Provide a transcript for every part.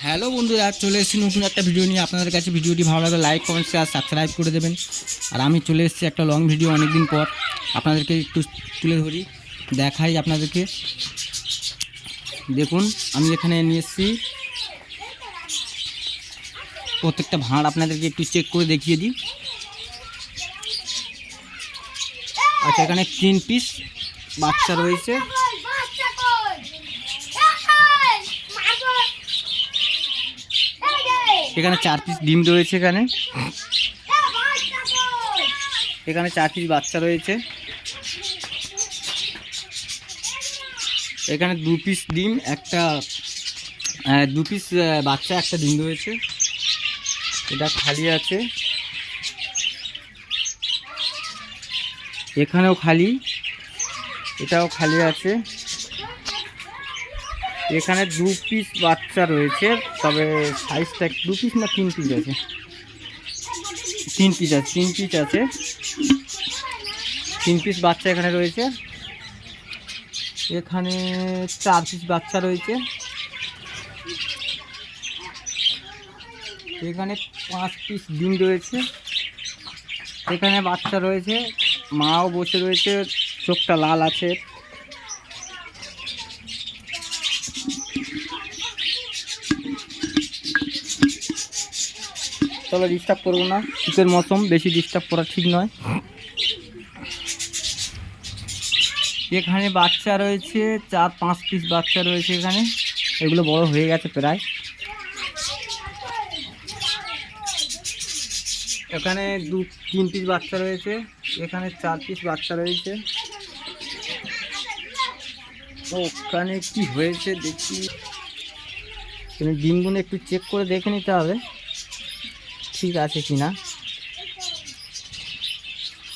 Hello বন্ধুরা, চলে এসেছি নতুন একটা ভিডিও নিয়ে আপনাদের কাছে। ভিডিওটি ভালো লাগলে লাইক, কমেন্ট, শেয়ার, সাবস্ক্রাইব করে দেবেন। আর আমি চলে এসেছি একটা লং ভিডিও অনেক দিন পর, আপনাদেরকে একটু তুলে ধরি, দেখাই আপনাদেরকে। দেখুন, আমি এখানে নিয়ে এসেছি প্রত্যেকটা ভাঁড়, আপনাদেরকে একটু চেক করে দেখিয়ে দিই। আচ্ছা, এখানে 3 পিস বাচ্চা রয়েছে। এখানে 4 পিস ডিম রয়েছে। এখানে 4 পিস বাচ্চা রয়েছে। এখানে 2 পিস ডিম, 2 পিস বাচ্চা, একটা ডিম রয়েছে। এটা খালি আছে। এখানেও খালি, এটাও খালি আছে। এখানে 2 পিস বাচ্চা রয়েছে, তবে সাইজটা 2 পিস না 3 পিস আছে। 3 পিস আছে, 3 পিস আছে। 3 পিস বাচ্চা এখানে রয়েছে। এখানে 4 পিস বাচ্চা রয়েছে। এখানে 5 পিস ডিম রয়েছে। এখানে বাচ্চা রয়েছে, মাও বসে রয়েছে, চোখটা লাল আছে। চলো, ডিস্টার্ব করবো না, শীতের মৌসুম, বেশি ডিস্টার্ব করা ঠিক নয়। এখানে বাচ্চা রয়েছে 4-5 পিস বাচ্চা রয়েছে এখানে। এগুলো বড় হয়ে গেছে প্রায়। এখানে 2-3 পিস বাচ্চা রয়েছে। এখানে 4 পিস বাচ্চা রয়েছে। ওখানে কি হয়েছে দেখি, ডিমগুলো একটু চেক করে দেখে নিতে হবে ঠিক আছে কি না।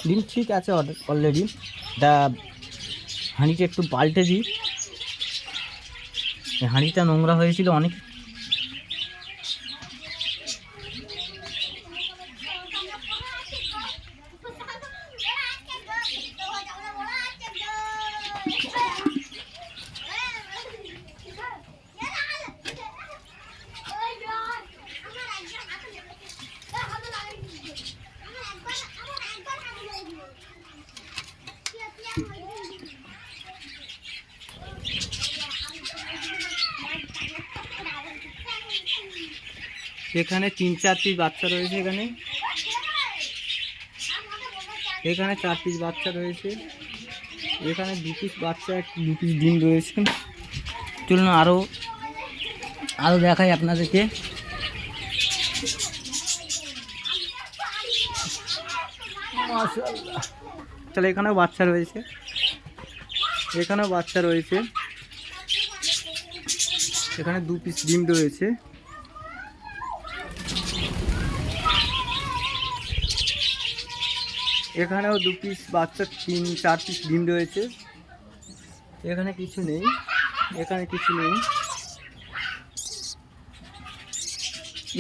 ডিম ঠিক আছে অলরেডি। হাঁড়িটা একটু পাল্টে দিই, হাঁড়িটা নোংরা হয়েছিল অনেক। এখানে 3-4 পিস বাচ্চা রয়েছে। এখানে 4 পিস বাচ্চা রয়েছে। এখানে 2 পিস বাচ্চা, 2 পিস ডিম রয়েছে। চলুন আরও দেখাই আপনাদেরকে। মাশাআল্লাহ। তাহলে এখানেও বাচ্চা রয়েছে। এখানে 2 পিস ডিম রয়েছে। এখানেও 2 পিস বাচ্চা, 3-4 পিস ডিম রয়েছে। এখানে কিছু নেই।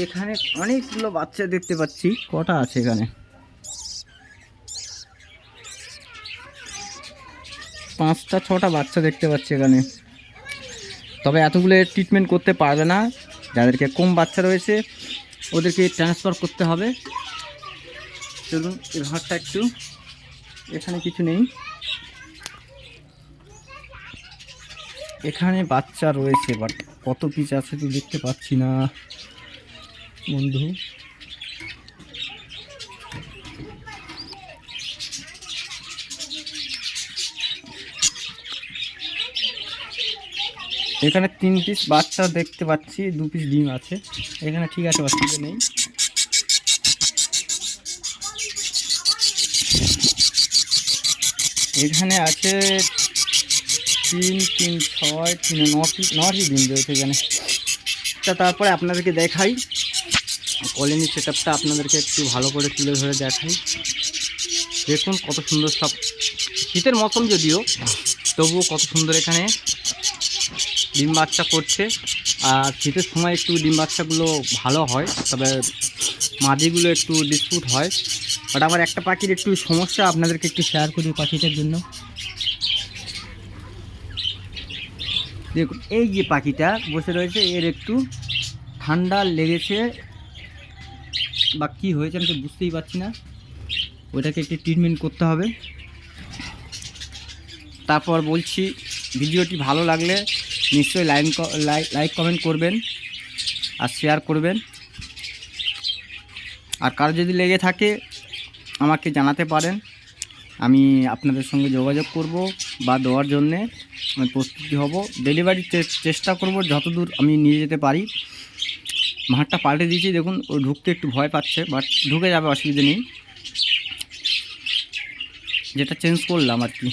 এখানে অনেকগুলো বাচ্চা দেখতে পাচ্ছি। কটা আছে এখানে? 5-6টা বাচ্চা দেখতে পাচ্ছি এখানে। তবে এতগুলো ট্রিটমেন্ট করতে পারবে না। যাদেরকে কম বাচ্চা রয়েছে ওদেরকে ট্রান্সফার করতে হবে। চলুন এই ঘরটা একটু, এখানে কিছু নেই। এখানে বাচ্চা রয়েছে, বাট কত পিস আছে তো দেখতে পাচ্ছি না বন্ধু। এখানে 3 পিস বাচ্চা দেখতে পাচ্ছি, 2 পিস ডিম আছে এখানে। ঠিক আছে, অসুবিধা নেই। এখানে আছে 3-3-6-9 ডিম রয়েছে এখানে। তারপরে আপনাদেরকে দেখাই কলোনি সেটআপটা, আপনাদেরকে একটু ভালো করে তুলে ধরে দেখাই। দেখুন কত সুন্দর, সব শীতের মৌসুম যদিও, তবুও কত সুন্দর এখানে ডিম বাচ্চা করছে। আর শীতের সময় একটু ডিম বাচ্চাগুলো ভালো হয়, তবে মাদিগুলো একটু ডিসপুট হয়। বাট আমার একটা পাখির একটু সমস্যা, আপনাদেরকে একটু শেয়ার করি পাখিটার জন্য। দেখুন এই যে পাখিটা বসে রয়েছে, এর একটু ঠান্ডা লেগেছে বা কী হয়েছে আমি তো বুঝতেই পারছি না, ওইটাকে একটু ট্রিটমেন্ট করতে হবে। তারপর বলছি, ভিডিওটি ভালো লাগলে নিশ্চয়ই লাইক কমেন্ট করবেন আর শেয়ার করবেন। আর কারো যদি লেগে থাকে আমাকে জানাতে পারেন, আমি আপনাদের সঙ্গে যোগাযোগ করব বা দেওয়ার জন্যে আমি প্রস্তুতি হব। ডেলিভারির চেষ্টা করব যতদূর আমি নিয়ে যেতে পারি। ভাঁড়টা পাল্টে দিয়েছি, দেখুন ও ঢুকতে একটু ভয় পাচ্ছে, বাট ঢুকে যাবে, অসুবিধা নেই। যেটা চেঞ্জ করলাম আর কি।